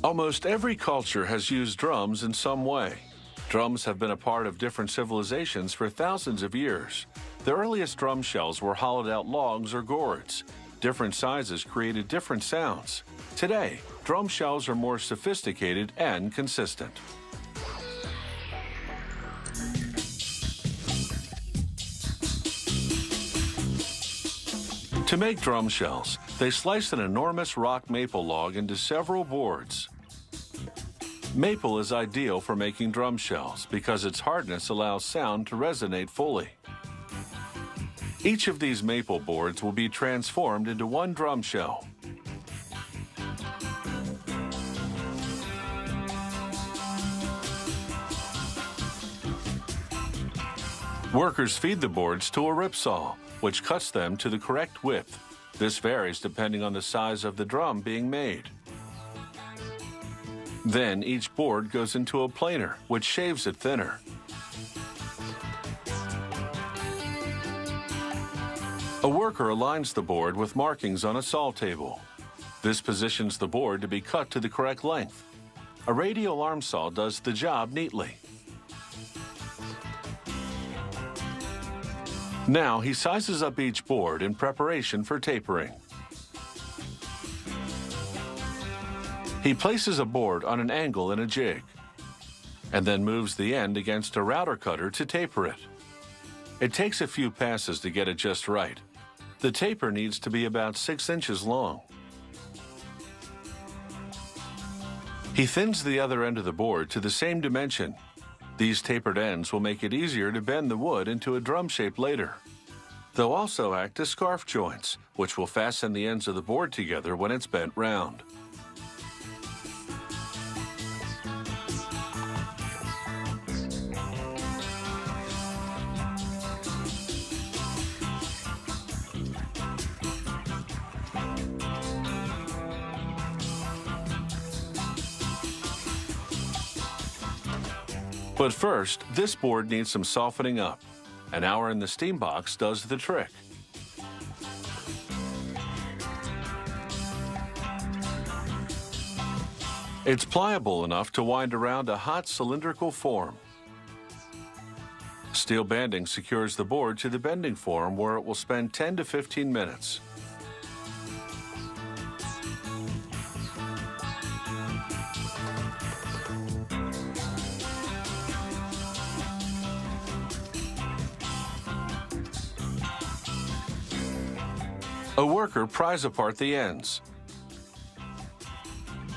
Almost every culture has used drums in some way. Drums have been a part of different civilizations for thousands of years. The earliest drum shells were hollowed out logs or gourds. Different sizes created different sounds. Today, drum shells are more sophisticated and consistent. To make drum shells, they slice an enormous rock maple log into several boards. Maple is ideal for making drum shells because its hardness allows sound to resonate fully. Each of these maple boards will be transformed into one drum shell. Workers feed the boards to a ripsaw, which cuts them to the correct width. This varies depending on the size of the drum being made. Then each board goes into a planer, which shaves it thinner. A worker aligns the board with markings on a saw table. This positions the board to be cut to the correct length. A radial arm saw does the job neatly. Now he sizes up each board in preparation for tapering. He places a board on an angle in a jig, and then moves the end against a router cutter to taper it. It takes a few passes to get it just right. The taper needs to be about 6 inches long. He thins the other end of the board to the same dimension. These tapered ends will make it easier to bend the wood into a drum shape later. They'll also act as scarf joints, which will fasten the ends of the board together when it's bent round. But first, this board needs some softening up. An hour in the steam box does the trick. It's pliable enough to wind around a hot cylindrical form. Steel banding secures the board to the bending form where it will spend 10 to 15 minutes. A worker pries apart the ends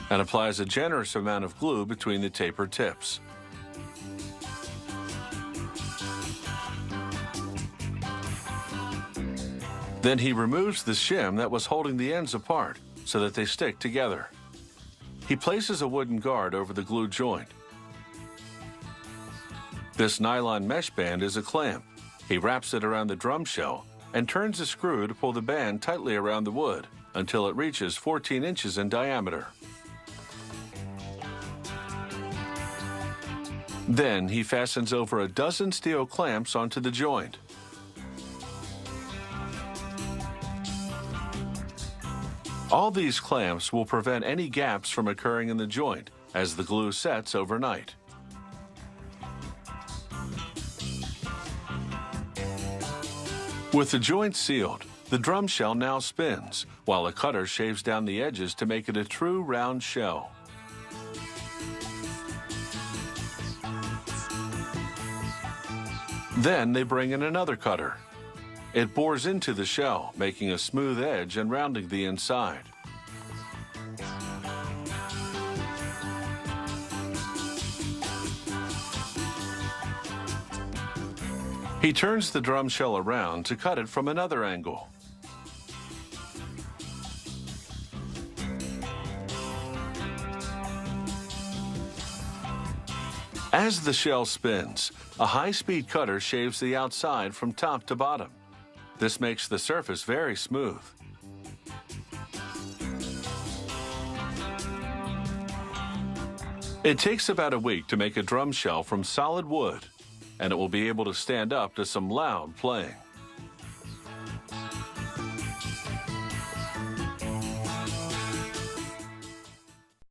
and applies a generous amount of glue between the tapered tips. Then he removes the shim that was holding the ends apart so that they stick together. He places a wooden guard over the glued joint. This nylon mesh band is a clamp. He wraps it around the drum shell and turns the screw to pull the band tightly around the wood until it reaches 14 inches in diameter. Then he fastens over a dozen steel clamps onto the joint. All these clamps will prevent any gaps from occurring in the joint as the glue sets overnight. With the joint sealed, the drum shell now spins, while a cutter shaves down the edges to make it a true round shell. Then they bring in another cutter. It bores into the shell, making a smooth edge and rounding the inside. He turns the drum shell around to cut it from another angle. As the shell spins, a high-speed cutter shaves the outside from top to bottom. This makes the surface very smooth. It takes about a week to make a drum shell from solid wood, and it will be able to stand up to some loud playing.